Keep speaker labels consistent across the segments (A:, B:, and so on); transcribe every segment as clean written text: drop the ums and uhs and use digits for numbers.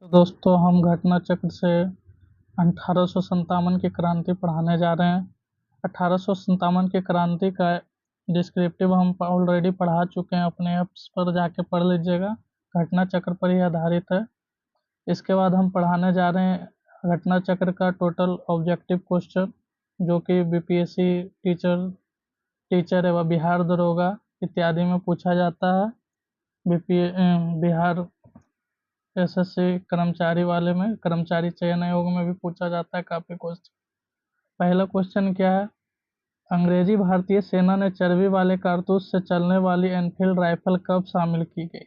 A: तो दोस्तों हम घटना चक्र से 1857 की क्रांति पढ़ाने जा रहे हैं। 1857 की क्रांति का डिस्क्रिप्टिव हम ऑलरेडी पढ़ा चुके हैं, अपने ऐप्स पर जाके पढ़ लीजिएगा। घटना चक्र पर ही आधारित है। इसके बाद हम पढ़ाने जा रहे हैं घटना चक्र का टोटल ऑब्जेक्टिव क्वेश्चन, जो कि बीपीएससी टीचर एवं बिहार दरोगा इत्यादि में पूछा जाता है। बिहार एसएससी कर्मचारी वाले में, कर्मचारी चयन आयोग में भी पूछा जाता है काफी क्वेश्चन। पहला क्वेश्चन क्या है? अंग्रेजी भारतीय सेना ने चर्बी वाले कारतूस से चलने वाली एनफील्ड राइफल कब शामिल की गई?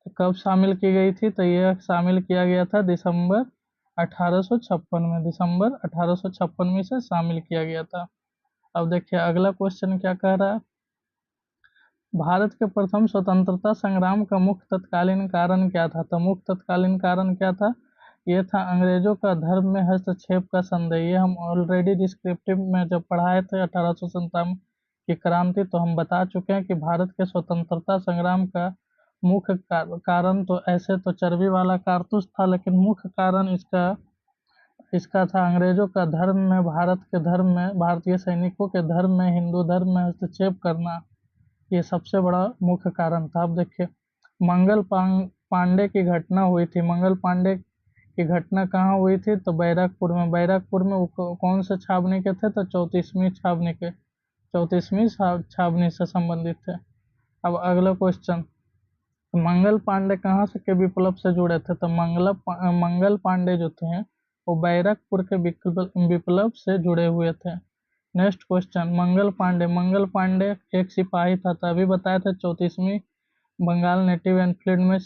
A: तो कब शामिल की गई थी? तो यह शामिल किया गया था दिसंबर 1856 में। दिसंबर 1856 में से शामिल किया गया था। अब देखिए अगला क्वेश्चन क्या कह रहा है। भारत के प्रथम स्वतंत्रता संग्राम का मुख्य तत्कालीन कारण क्या था? तो मुख्य तत्कालीन कारण क्या था? ये था अंग्रेजों का धर्म में हस्तक्षेप का संदेह। ये हम ऑलरेडी डिस्क्रिप्टिव में जब पढ़ाए थे 1857 की क्रांति, तो हम बता चुके हैं कि भारत के स्वतंत्रता संग्राम का मुख्य कारण तो ऐसे तो चर्बी वाला कारतूस था, लेकिन मुख्य कारण इसका था अंग्रेजों का धर्म में, भारत के धर्म में, भारतीय सैनिकों के धर्म में, हिंदू धर्म में हस्तक्षेप करना। ये सबसे बड़ा मुख्य कारण था। अब देखिए मंगल पांडे की घटना हुई थी। मंगल पांडे की घटना कहाँ हुई थी? तो बैरकपुर में। बैरकपुर में वो कौन से छावनी के थे? तो 34वीं छावनी के, 34वीं छावनी से संबंधित थे। अब अगला क्वेश्चन, मंगल पांडे कहाँ से के विप्लव से जुड़े थे? तो मंगल पांडे जो थे वो बैरकपुर के विप्लव से जुड़े हुए थे। नेक्स्ट क्वेश्चन, मंगल पांडे एक सिपाही था, तभी बताया था 34वीं बंगाल नेटिव एनफील्ड में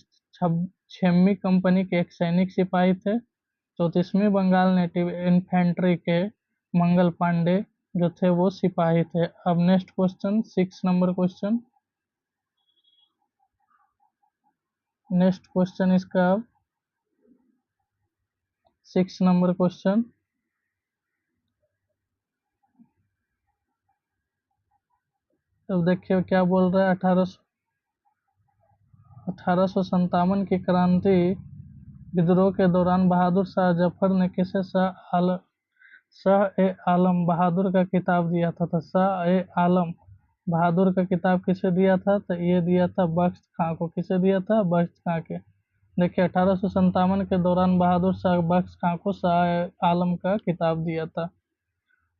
A: 6वीं कंपनी के एक सैनिक सिपाही थे। 34वीं बंगाल नेटिव इन्फेंट्री के मंगल पांडे जो थे वो सिपाही थे। अब next question, 6 number question. Next question इसका 6 नंबर क्वेश्चन। अब देखिए क्या बोल रहा है। 1857 की क्रांति विद्रोह के दौरान बहादुर शाह जफर ने किसे शाह ए आलम बहादुर का खिताब दिया था? तो शाह ए आलम बहादुर का खिताब किसे दिया था? तो ये दिया था बख्त खां को। किसे दिया था? बख्त खां के। देखिए 1857 के दौरान बहादुर शाह बख्त खां को शाह ए आलम का खिताब दिया था।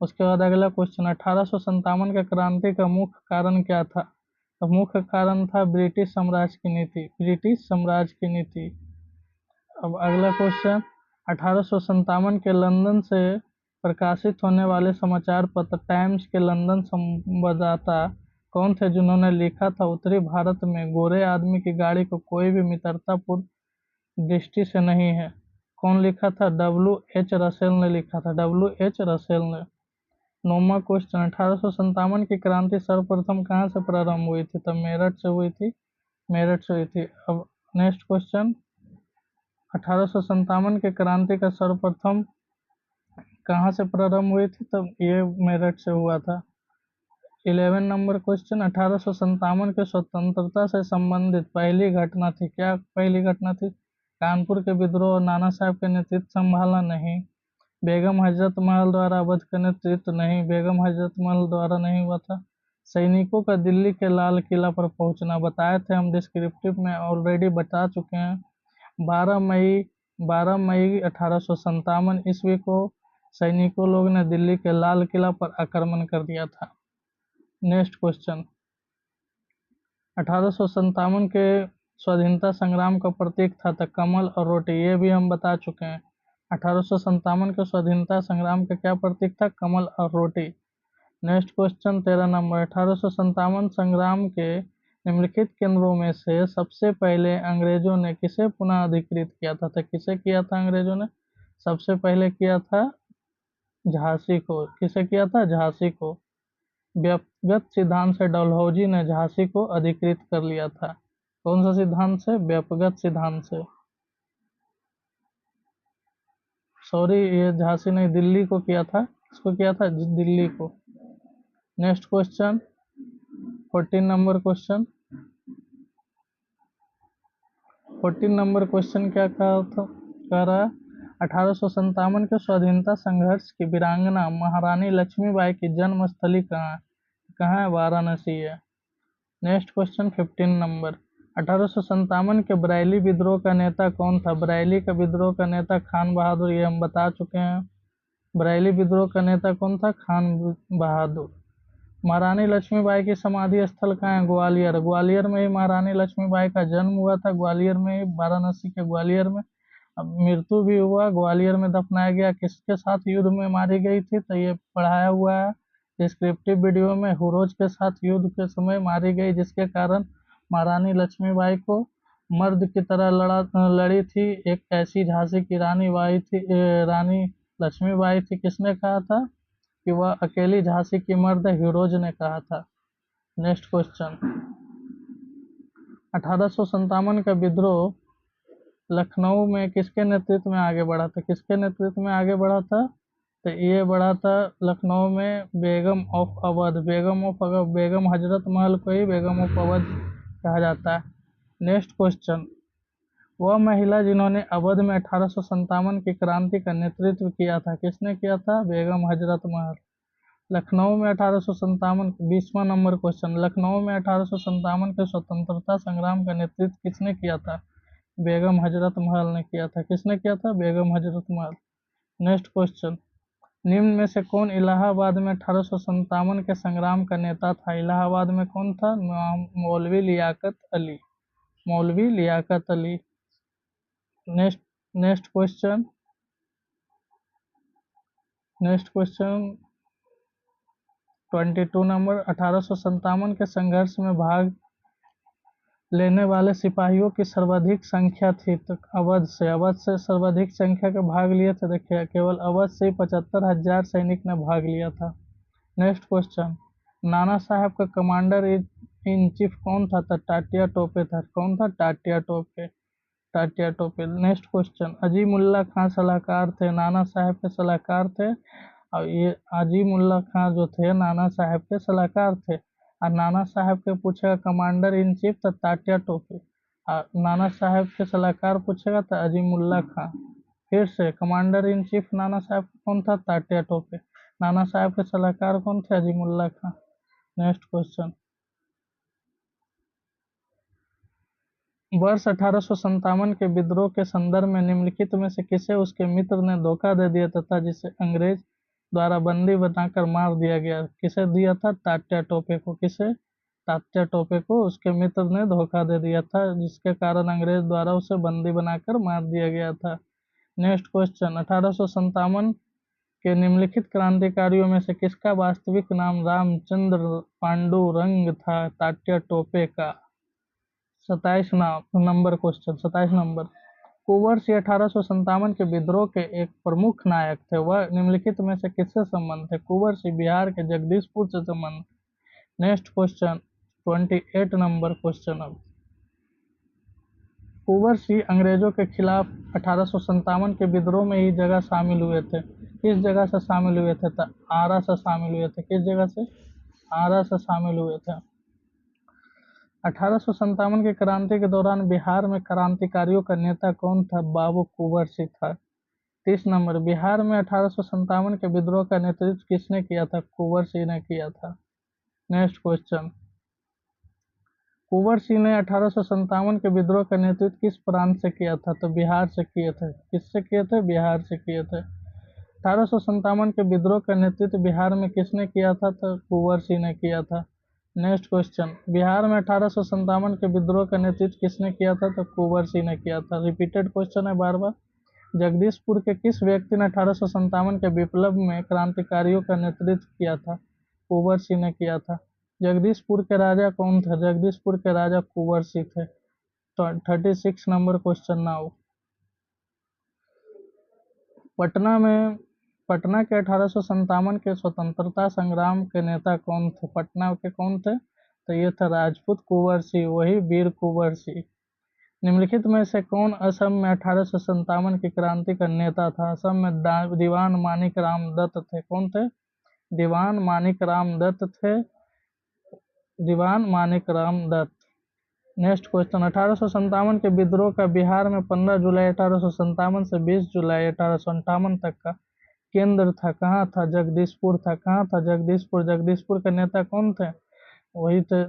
A: उसके बाद अगला क्वेश्चन, 1857 के क्रांति का मुख्य कारण क्या था? तो मुख्य कारण था ब्रिटिश साम्राज्य की नीति। ब्रिटिश साम्राज्य की नीति। अब अगला क्वेश्चन, 1857 के लंदन से प्रकाशित होने वाले समाचार पत्र टाइम्स के लंदन संवाददाता कौन थे जिन्होंने लिखा था उत्तरी भारत में गोरे आदमी की गाड़ी को कोई भी मित्रतापूर्ण दृष्टि से नहीं है? कौन लिखा था? W.H. रसेल ने लिखा था। W.H. रसेल ने। 9वां क्वेश्चन, 1857 की क्रांति सर्वप्रथम कहाँ से प्रारंभ हुई थी? तब मेरठ से हुई थी। मेरठ से हुई थी। अब नेक्स्ट क्वेश्चन, 1857 के क्रांति का सर्वप्रथम कहाँ से प्रारंभ हुई थी? तब ये मेरठ से हुआ था। 11 नंबर क्वेश्चन, 1857 के स्वतंत्रता से संबंधित पहली घटना थी। क्या पहली घटना थी? कानपुर के विद्रोह और नाना साहब के नेतृत्व संभालना? नहीं। बेगम हजरत महल द्वारा अवध का नेतृत्व? नहीं, बेगम हजरत महल द्वारा नहीं हुआ था। सैनिकों का दिल्ली के लाल किला पर पहुंचना? बताए थे हम, डिस्क्रिप्टिव में ऑलरेडी बता चुके हैं। 12 मई 1857 ईस्वी को सैनिकों लोग ने दिल्ली के लाल किला पर आक्रमण कर दिया था। नेक्स्ट क्वेश्चन, 1857 के स्वाधीनता संग्राम का प्रतीक था कमल और रोटी। ये भी हम बता चुके हैं। 1857 के स्वाधीनता संग्राम का क्या प्रतीक था? कमल और रोटी। नेक्स्ट क्वेश्चन 13 नंबर, 1857 संग्राम के निम्नलिखित केंद्रों में से सबसे पहले अंग्रेजों ने किसे पुनः अधिकृत किया था? तो किसे किया था अंग्रेजों ने? सबसे पहले किया था झांसी को। किसे किया था? झांसी को। व्यक्तिगत सिद्धांत से डलहौजी ने झांसी को अधिकृत कर लिया था। कौन सा सिद्धांत से? व्यक्तिगत सिद्धांत से। सॉरी, ये झांसी नहीं, दिल्ली को किया था। किसको किया था? दिल्ली को। Next question 14 number question, 14 number question क्या कह रहा है, 1857 के स्वाधीनता संघर्ष की वीरांगना महारानी लक्ष्मीबाई की जन्म स्थली कहाँ है? वाराणसी है। नेक्स्ट क्वेश्चन 15 नंबर, 1857 के बरेली विद्रोह का नेता कौन था? बरेली का विद्रोह का नेता खान बहादुर, ये हम बता चुके हैं। बरेली विद्रोह का नेता कौन था? खान बहादुर। महारानी लक्ष्मीबाई की समाधि स्थल कहाँ है? ग्वालियर। ग्वालियर में ही महारानी लक्ष्मीबाई का जन्म हुआ था, ग्वालियर में ही, वाराणसी के ग्वालियर में। अब मृत्यु भी हुआ, ग्वालियर में दफनाया गया। किसके साथ युद्ध में मारी गई थी? तो ये पढ़ाया हुआ है डिस्क्रिप्टिव वीडियो में। हुरोज के साथ युद्ध के समय मारी गई, जिसके कारण महारानी लक्ष्मीबाई को मर्द की तरह लड़ी थी। एक ऐसी झांसी की रानी लक्ष्मीबाई थी। किसने कहा था कि वह अकेली झांसी की मर्द है? ह्यूरोज ने कहा था। नेक्स्ट क्वेश्चन, 1857 का विद्रोह लखनऊ में किसके नेतृत्व में आगे बढ़ा था? किसके नेतृत्व में आगे बढ़ा था? तो ये बढ़ा था लखनऊ में बेगम ऑफ अवध। बेगम हजरत महल को ही बेगम ऑफ अवध कहा जाता है। नेक्स्ट क्वेश्चन, वह महिला जिन्होंने अवध में 1857 की क्रांति का नेतृत्व किया था, किसने किया था? बेगम हजरत महल। लखनऊ में 1857, 20वां नंबर क्वेश्चन, लखनऊ में 1857 के स्वतंत्रता संग्राम का नेतृत्व किसने किया था? बेगम हजरत महल ने किया था। किसने किया था? बेगम हजरत महल। नेक्स्ट क्वेश्चन, निम्न में से कौन इलाहाबाद में 1857 के संग्राम का नेता था? इलाहाबाद में कौन था? मौलवी लियाकत अली। मौलवी लियाकत अली। नेक्स्ट क्वेश्चन 22 नंबर, 1857 के संघर्ष में भाग लेने वाले सिपाहियों की सर्वाधिक संख्या थी? तो अवध से सर्वाधिक संख्या के भाग लिए थे। देखिए, केवल अवध से 75,000 सैनिक ने भाग लिया था। नेक्स्ट क्वेश्चन, नाना साहब का कमांडर इन चीफ कौन था? तो टाटिया टोपे था। कौन था? टाटिया टोपे। नेक्स्ट क्वेश्चन, अजीमुल्ला खां सलाहकार थे, नाना साहब के सलाहकार थे। और ये अजीमुल्ला खां जो थे नाना साहब के सलाहकार थे। और नाना साहब के पूछेगा कमांडर इन चीफ तो टाटिया टोपे, और नाना साहब के सलाहकार पूछेगा तो अजीमुल्ला खां। फिर से, कमांडर इन चीफ नाना साहब कौन था? टाटिया टोपे। नाना साहब के सलाहकार कौन थे? अजीमुल्ला खां। नेक्स्ट क्वेश्चन, वर्ष 1857 के विद्रोह के संदर्भ में निम्नलिखित में से किसे उसके मित्र ने धोखा दे दिया तथा जिसे अंग्रेज द्वारा बंदी बनाकर मार दिया गया? किसे दिया था? तात्या टोपे को। किसे? तात्या टोपे को उसके मित्र ने धोखा दे दिया था, जिसके कारण अंग्रेज द्वारा उसे बंदी बनाकर मार दिया गया था। नेक्स्ट क्वेश्चन, 1857 के निम्नलिखित क्रांतिकारियों में से किसका वास्तविक नाम रामचंद्र पांडुरंग था? तात्या टोपे का। 27 number question, 27 number, Kunwar Singh 1857 के विद्रोह के एक प्रमुख नायक थे, वह निम्नलिखित में से किससे संबंध थे? कुंवर सिंह बिहार के जगदीशपुर से संबंध। नेक्स्ट क्वेश्चन, 28 नंबर क्वेश्चन, अब कुंवर सिंह अंग्रेजों के खिलाफ 1857 के विद्रोह में ही जगह शामिल हुए थे। किस जगह से शामिल हुए थे? तो आरा से शामिल हुए थे। किस जगह से? आरा से शामिल हुए थे। 1857 की क्रांति के दौरान बिहार में क्रांतिकारियों का नेता कौन था? बाबू कुंवर सिंह था। 30 नंबर, बिहार में 1857 के विद्रोह का नेतृत्व किसने किया था? कुंवर सिंह ने किया था। नेक्स्ट क्वेश्चन, कुंवर सिंह ने 1857 के विद्रोह का नेतृत्व किस प्रांत से किया था? तो बिहार से किए थे। किससे किए थे? बिहार से किए थे। 1857 के विद्रोह का नेतृत्व बिहार में किसने किया था? तो कुंवर सिंह ने किया था। नेक्स्ट क्वेश्चन, बिहार में 1857 के विद्रोह का नेतृत्व किसने किया था? तो कुंवर सिंह ने किया था। रिपीटेड क्वेश्चन है बार बार। जगदीशपुर के किस व्यक्ति ने 1857 के विप्लव में क्रांतिकारियों का नेतृत्व किया था? कुंवर सिंह ने किया था। जगदीशपुर के राजा कौन थे? जगदीशपुर के राजा कुंवर सिंह थे। 36 नंबर क्वेश्चन नाउ, पटना के 1857 के स्वतंत्रता संग्राम के नेता कौन थे? पटना के कौन थे? तो ये था राजपूत कुंवर सिंह, वही वीर कुंवर सिंह। निम्नलिखित में से कौन असम में 1857 की क्रांति का नेता था? असम में दीवान मानिक राम दत्त थे। कौन थे? दीवान मानिक राम दत्त थे। दीवान मानिक राम दत्त। नेक्स्ट क्वेश्चन, 1857 के विद्रोह का बिहार में 15 जुलाई 1857 से 20 जुलाई 1858 तक का केंद्र था, कहाँ था? जगदीशपुर था। कहाँ था? जगदीशपुर। जगदीशपुर के नेता कौन थे? वही थे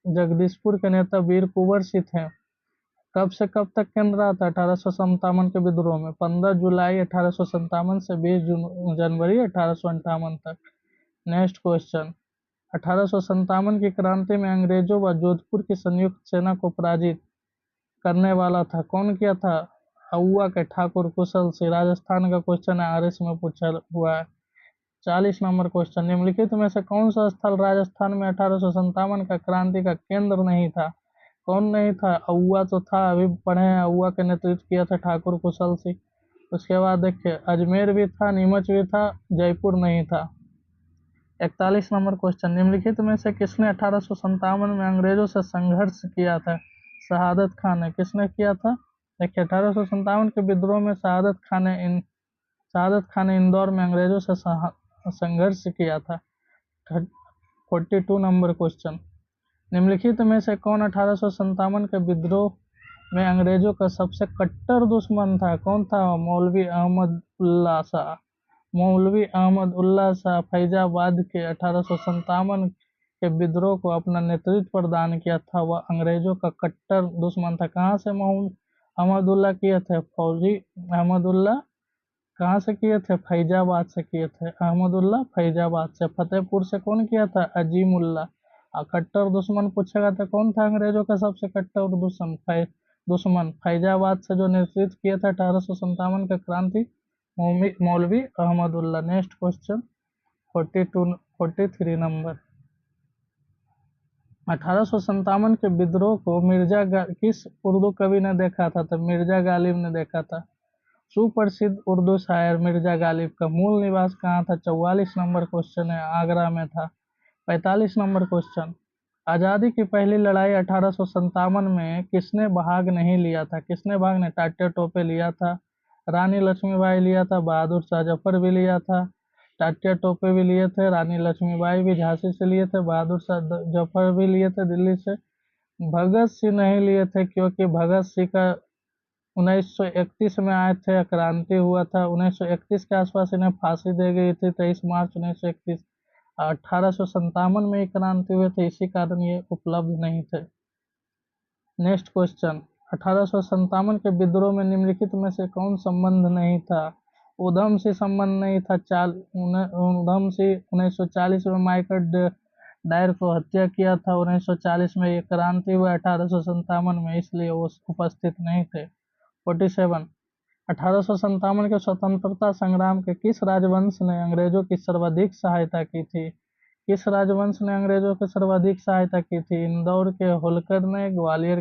A: जगदीशपुर के नेता वीर कुंवर सिंह थे। कब से कब तक केंद्र रहा था 1857 के विद्रोह में? 15 जुलाई 1857 से 20 जनवरी 1858 तक। नेक्स्ट क्वेश्चन, 1857 की क्रांति में अंग्रेजों व जोधपुर की संयुक्त सेना को पराजित करने वाला था, कौन किया था? आउवा के ठाकुर कुशल सिंह। राजस्थान का क्वेश्चन है, आरएस में पूछा हुआ है। 40 नंबर क्वेश्चन, निम्नलिखित में से कौन सा स्थल राजस्थान में 1857 का क्रांति का केंद्र नहीं था? कौन नहीं था? आउवा तो था, अभी पढ़े हैं, आउवा के नेतृत्व किया था ठाकुर कुशल सिंह। उसके बाद देखिए, अजमेर भी था, नीमच भी था, जयपुर नहीं था। 41 नंबर क्वेश्चन, निम्नलिखित में से किसने 1857 में अंग्रेजों से संघर्ष किया था? शहादत खान ने। किसने किया था? देखिए, 1857 के विद्रोह में शहादत खान ने इंदौर में अंग्रेजों से संघर्ष किया था। 42 नंबर क्वेश्चन, निम्नलिखित में से कौन 1857 के विद्रोह में अंग्रेजों का सबसे कट्टर दुश्मन था? कौन था? मौलवी अहमद उल्ला शाह। मौलवी अहमद उल्ला शाह फैजाबाद के 1857 के विद्रोह को अपना नेतृत्व प्रदान किया था। वह अंग्रेजों का कट्टर दुश्मन था। कहाँ से अहमदुल्ला किए थे? फौजी अहमदुल्ला कहाँ से किए थे? फैजाबाद से किए थे। अहमदुल्ला फैजाबाद से। फतेहपुर से कौन किया था? अजीमुल्ला। कट्टर दुश्मन पूछेगा तो कौन था अंग्रेजों का सबसे कट्टर दुश्मन? फैजाबाद से जो नेतृत्व किया था 1857 का क्रांति, मौलवी अहमदुल्ला। नेक्स्ट क्वेश्चन 43 नंबर, 1857 के विद्रोह को किस उर्दू कवि ने देखा था? तो मिर्जा गालिब ने देखा था। सुप्रसिद्ध उर्दू शायर मिर्जा गालिब का मूल निवास कहाँ था? 44 नंबर क्वेश्चन है, आगरा में था। 45 नंबर क्वेश्चन, आज़ादी की पहली लड़ाई 1857 में किसने भाग नहीं लिया था? किसने भाग नहीं? टाटे टोपे लिया था, रानी लक्ष्मीबाई लिया था, बहादुर शाह जफर भी लिया था। टाटे टोपे भी लिए थे, रानी लक्ष्मीबाई भी झांसी से लिए थे, बहादुर शाह जफर भी लिए थे दिल्ली से। भगत सिंह नहीं लिए थे, क्योंकि भगत सिंह का 1931 में आए थे, क्रांति हुआ था 1931 के आसपास, इन्हें फांसी दे गई थी 23 मार्च 1931। 1857 में ही क्रांति हुए थे, इसी कारण ये उपलब्ध नहीं थे। नेक्स्ट क्वेश्चन, 1857 के विद्रोह में निम्नलिखित में से कौन संबंध नहीं था? उधम सिंह संबंध नहीं था। उधम सिंह 1940 में माइकल डायर को हत्या किया था। 1940 में ये क्रांति हुआ 1857 में, इसलिए वो उपस्थित नहीं थे। 47, 1857 के स्वतंत्रता संग्राम के किस राजवंश ने अंग्रेजों की सर्वाधिक सहायता की थी? किस राजवंश ने अंग्रेजों की सर्वाधिक सहायता की थी? इंदौर के होलकर ने, ग्वालियर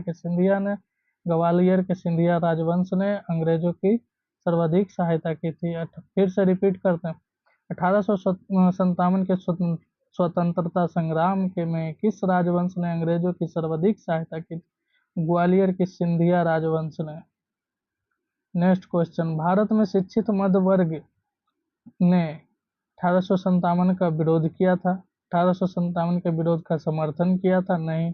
A: के सिंधिया राजवंश ने अंग्रेजों की सर्वाधिक सहायता की थी। फिर से रिपीट करते हैं, 1857 के स्वतंत्रता संग्राम के में किस राजवंश ने अंग्रेजों की सर्वाधिक सहायता की थी? ग्वालियर की सिंधिया राजवंश ने। नेक्स्ट क्वेश्चन, भारत में शिक्षित मध्य वर्ग ने 1857 का विरोध किया था। 1857 के विरोध का समर्थन किया था? नहीं।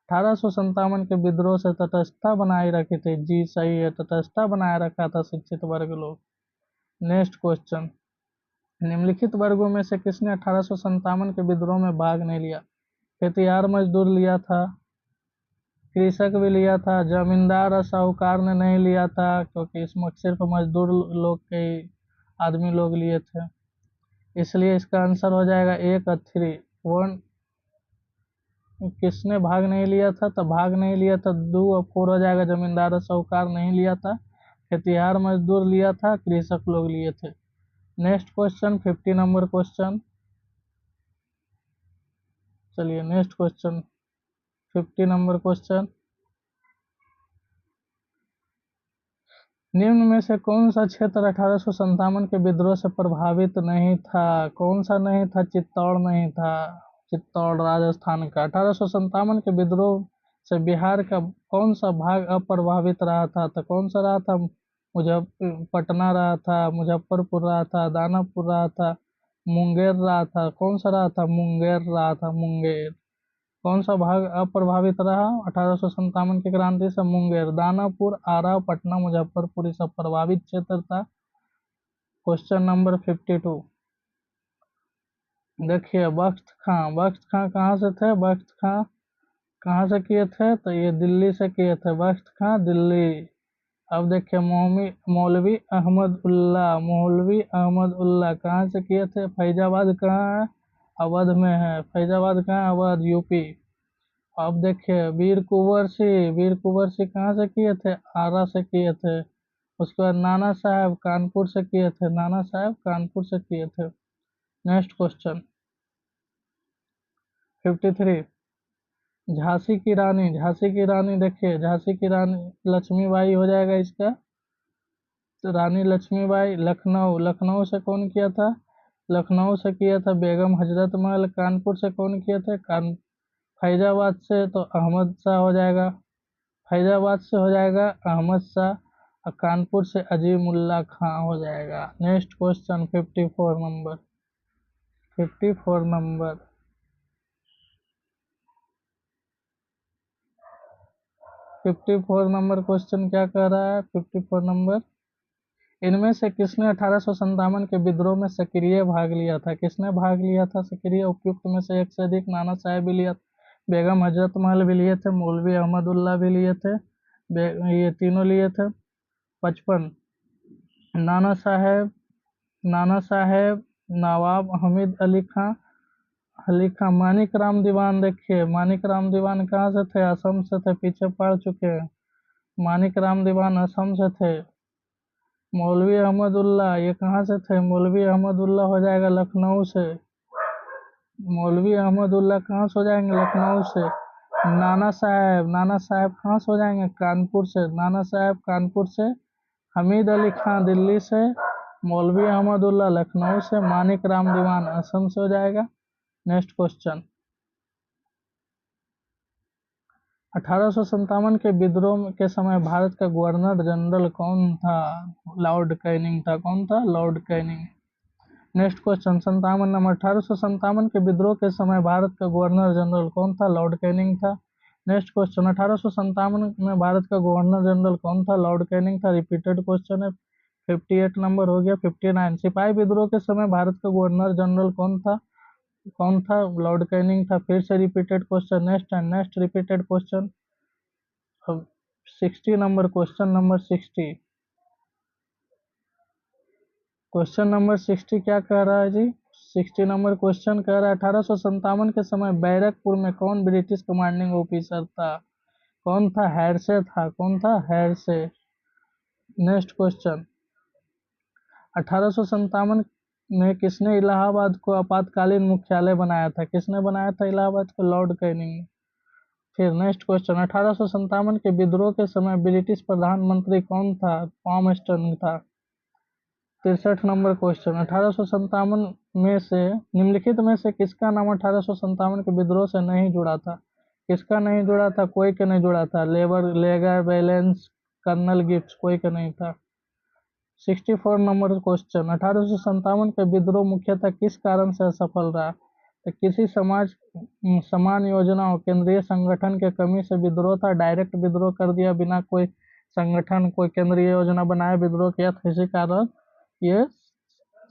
A: 1857 के विद्रोह से तटस्थता बनाए रखी थी? जी सही है, तटस्थता बनाए रखा था शिक्षित वर्ग लोग। नेक्स्ट क्वेश्चन, निम्नलिखित वर्गों में से किसने 1857 के विद्रोह में भाग नहीं लिया? खेतिहर मजदूर लिया था, कृषक भी लिया था, जमींदार और साहूकार ने नहीं लिया था, क्योंकि इसमें सिर्फ मजदूर लोग के आदमी लोग लिए थे, इसलिए इसका आंसर हो जाएगा 1 और 3। 1 किसने भाग नहीं लिया था? तो भाग नहीं लिया था 2 और 4 हो जाएगा, जमींदार और साहूकार नहीं लिया था, खेतिहर मजदूर लिया था, कृषक लोग लिए थे। नेक्स्ट क्वेश्चन 50 नंबर क्वेश्चन, चलिए नेक्स्ट क्वेश्चन 50 नंबर क्वेश्चन, निम्न में से कौन सा क्षेत्र 1857 के विद्रोह से प्रभावित नहीं था? कौन सा नहीं था? चित्तौड़ नहीं था। चित्तौड़ राजस्थान का। 1857 के विद्रोह से बिहार का कौन सा भाग अप्रभावित रहा था? तो कौन सा रहा था? पटना रहा था, मुजफ्फरपुर रहा था, दानापुर रहा था, मुंगेर रहा था। कौन सा रहा था? मुंगेर रहा था, मुंगेर। कौन सा भाग अप्रभावित रहा 1857 की क्रांति से? मुंगेर, दानापुर, आरा, पटना, मुजफ्फरपुर, ये सब प्रभावित क्षेत्र था। क्वेश्चन नंबर 52 देखिए, बख्त खां कहाँ से थे? बख्त खां कहाँ से किए थे? तो ये दिल्ली से किए थे, बख्त खां दिल्ली। अब देखिए, मौलवी अहमद उल्ला कहाँ से किए थे? फैजाबाद कहाँ है? अवध में है। फैजाबाद कहाँ है? अवध, यूपी। अब देखिए, वीर कुंवर सिंह कहाँ से किए थे? आरा से किए थे। उसके बाद नाना साहब कानपुर से किए थे, नाना साहब कानपुर से किए थे। नेक्स्ट क्वेश्चन 53 झांसी की रानी देखिए, झांसी की रानी लक्ष्मीबाई हो जाएगा इसका। तो रानी लक्ष्मीबाई। लखनऊ से कौन किया था? लखनऊ से किया था बेगम हजरत महल। कानपुर से कौन किया था? फैजाबाद से तो अहमद शाह हो जाएगा। फैजाबाद से हो जाएगा अहमद शाह, और कानपुर से अजीमुल्ला खां हो जाएगा। Next question 54 number 54 number 54 number question क्या कह रहा है? 54 नंबर, इनमें से किसने 1857 के विद्रोह में सक्रिय भाग लिया था? किसने भाग लिया था सक्रिय? उपयुक्त में से एक से अधिक। नाना साहब भी लिया, बेगम हजरत महल भी लिए थे, मौलवी अहमदुल्ला भी लिए थे, ये तीनों लिए थे। 55 नाना साहेब, नवाब हमीद अली खां, मानिक राम दीवान देखिए, मानिक राम दीवान कहाँ से थे? असम से थे, पीछे पढ़ चुके हैं। मानिक राम दीवान असम से थे। मौलवी अहमदुल्ला ये कहाँ से थे? मौलवी अहमदुल्ला हो जाएगा लखनऊ से। मौलवी अहमदुल्ला कहाँ से हो जाएंगे? लखनऊ से। नाना साहब कहाँ से हो जाएंगे? कानपुर से। नाना साहब कानपुर से। हमीद अली खां दिल्ली से। मौलवी अहमदुल्ला लखनऊ से। मानिक राम दीवान असम से हो जाएगा। नेक्स्ट क्वेश्चन 1857 के विद्रोह के समय भारत का गवर्नर जनरल कौन था? लॉर्ड कैनिंग था। कौन था? Lord Canning. Next question 57 number, 1857 के विद्रोह के समय भारत का गवर्नर जनरल कौन था? लॉर्ड कैनिंग था। नेक्स्ट क्वेश्चन 1857 में भारत का गवर्नर जनरल कौन था? लॉर्ड कैनिंग था। रिपीटेड क्वेश्चन है। 58 नंबर हो गया। 59 सिपाही विद्रोह के समय भारत का गवर्नर जनरल कौन था? लॉर्ड कैनिंग था। फिर से repeated question, next repeated question. अब 60 नंबर, क्वेश्चन नंबर 60 क्या कह रहा है जी? 60 नंबर क्वेश्चन कह रहा है 1857 के समय बैरकपुर में कौन ब्रिटिश कमांडिंग ऑफिसर था? कौन था? हैरसे था। कौन था? हैरसे। नेक्स्ट क्वेश्चन 1857 में किसने इलाहाबाद को आपातकालीन मुख्यालय बनाया था? किसने बनाया था इलाहाबाद को? लॉर्ड कैनिंग ने। फिर नेक्स्ट क्वेश्चन 1857 के विद्रोह के समय ब्रिटिश प्रधानमंत्री कौन था? पामस्टन था। 63 नंबर क्वेश्चन 1857 में से निम्नलिखित में से किसका नाम 1857 के विद्रोह से नहीं जुड़ा था? किसका नहीं जुड़ा था? कोई के नहीं जुड़ा था। लेगर, बैलेंस, कर्नल गिब्स, कोई के नहीं था। 64 नंबर क्वेश्चन 1857 के विद्रोह मुख्यतः किस कारण से असफल रहा? तो किसी समान योजना और केंद्रीय संगठन के कमी से विद्रोह था। डायरेक्ट विद्रोह कर दिया बिना कोई संगठन, कोई केंद्रीय योजना बनाए विद्रोह किया था, इसी कारण ये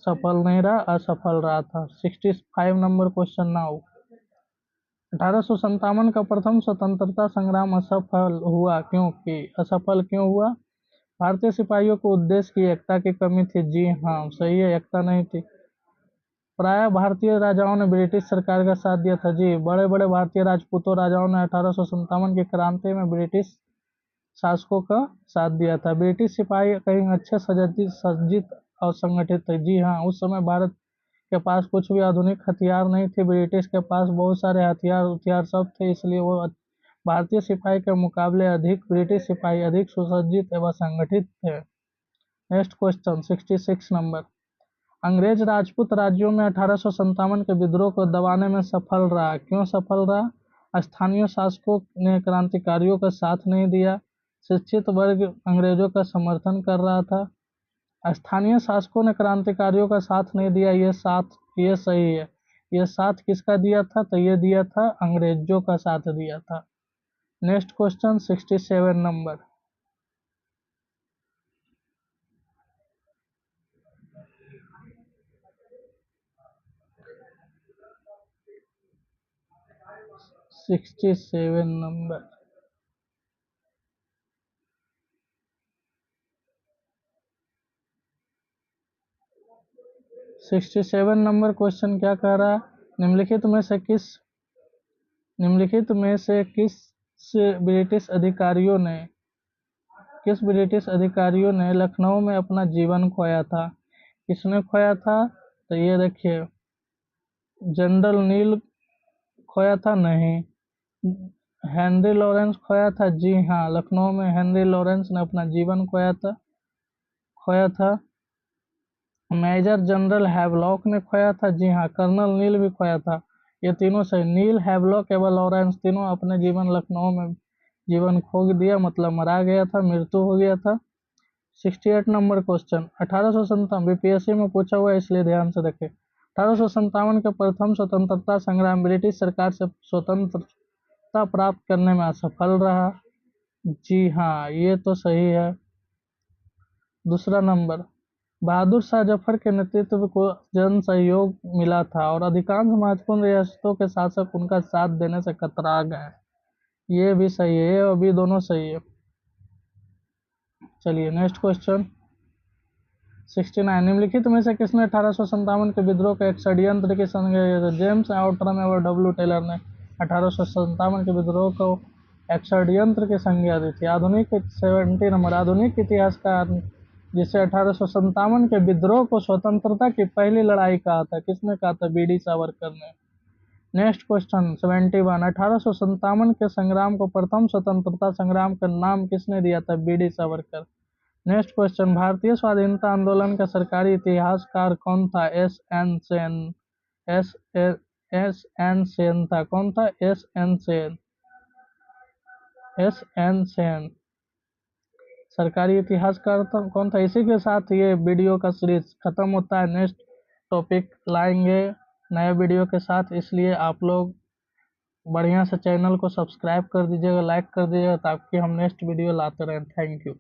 A: सफल नहीं रहा, असफल रहा था। 65 नंबर क्वेश्चन नाउ 1857 का प्रथम स्वतंत्रता संग्राम असफल हुआ क्योंकि? असफल क्यों हुआ? भारतीय सिपाहियों को उद्देश्य की एकता की कमी थी। जी हाँ, सही है, एकता नहीं थी। प्राय भारतीय राजाओं ने ब्रिटिश सरकार का साथ दिया था। जी, बड़े बड़े भारतीय राजपूतों राजाओं ने 1857 की क्रांति में ब्रिटिश शासकों का साथ दिया था। ब्रिटिश सिपाही कहीं अच्छे सज्जित और संगठित थे। जी हाँ, उस समय भारत के पास कुछ भी आधुनिक हथियार नहीं थे, ब्रिटिश के पास बहुत सारे हथियार सब थे, इसलिए वो भारतीय सिपाही के मुकाबले ब्रिटिश सिपाही अधिक सुसज्जित एवं संगठित थे। नेक्स्ट क्वेश्चन 66 नंबर, अंग्रेज राजपूत राज्यों में 1857 के विद्रोह को दबाने में सफल रहा। क्यों सफल रहा? स्थानीय शासकों ने क्रांतिकारियों का साथ नहीं दिया। शिक्षित वर्ग अंग्रेजों का समर्थन कर रहा था। स्थानीय शासकों ने क्रांतिकारियों का साथ नहीं दिया, ये सही है। ये साथ किसका दिया था? तो ये दिया था अंग्रेजों का साथ दिया था। Next question 67 number. Sixty seven number. Sixty seven number question क्या कह रहा है? निम्नलिखित में से किस ब्रिटिश अधिकारियों ने लखनऊ में अपना जीवन खोया था? किसने खोया था? तो ये देखिए, जनरल नील खोया था? नहीं। हेनरी लॉरेंस खोया था? जी हाँ, लखनऊ में हेनरी लॉरेंस ने अपना जीवन खोया था। मेजर जनरल हैवलॉक ने खोया था? जी हाँ। कर्नल नील भी खोया था। ये तीनों से नील, हैवलॉक एवं लॉरेंस तीनों अपने लखनऊ में जीवन खो दिया, मतलब मरा गया था, मृत्यु हो गया था। 68 नंबर क्वेश्चन। 1857 बीपीएससी में पूछा हुआ है, इसलिए ध्यान से देखें। 1857 के प्रथम स्वतंत्रता संग्राम ब्रिटिश सरकार से स्वतंत्रता प्राप्त करने में असफल रहा। जी हाँ, ये तो सही है। दूसरा नंबर, बहादुर शाह जफर के नेतृत्व को जन सहयोग मिला था और अधिकांश महत्वपूर्ण रियासतों के शासक उनका साथ देने से कतरा गए। ये भी सही है, ये अभी दोनों सही है। चलिए नेक्स्ट क्वेश्चन 69। निम्नलिखित में से किसने 1857 के विद्रोह को एक षड्यंत्र की संज्ञा दी? जेम्स आउट्रम एवं डब्ल्यू टेलर ने 1857 के विद्रोह को एक षड्यंत्र की संज्ञा दी थी। आधुनिक 70 नंबर। आधुनिक इतिहासकार जिसे 1857 के विद्रोह को स्वतंत्रता की पहली लड़ाई कहा था, किसने कहा था? बी डी सावरकर ने। Next question 71। 1857 के संग्राम को प्रथम स्वतंत्रता संग्राम का नाम किसने दिया था? B D Savarkar. Next question, भारतीय स्वाधीनता आंदोलन का सरकारी इतिहासकार कौन था? S N Sen. S N Sen था। कौन था? S N Sen. S N Sen सरकारी इतिहासकार कौन था? इसी के साथ ये वीडियो का सीरीज खत्म होता है। नेक्स्ट टॉपिक लाएंगे नए वीडियो के साथ, इसलिए आप लोग बढ़िया से चैनल को सब्सक्राइब कर दीजिएगा, लाइक कर दीजिएगा, ताकि हम नेक्स्ट वीडियो लाते रहें। Thank you.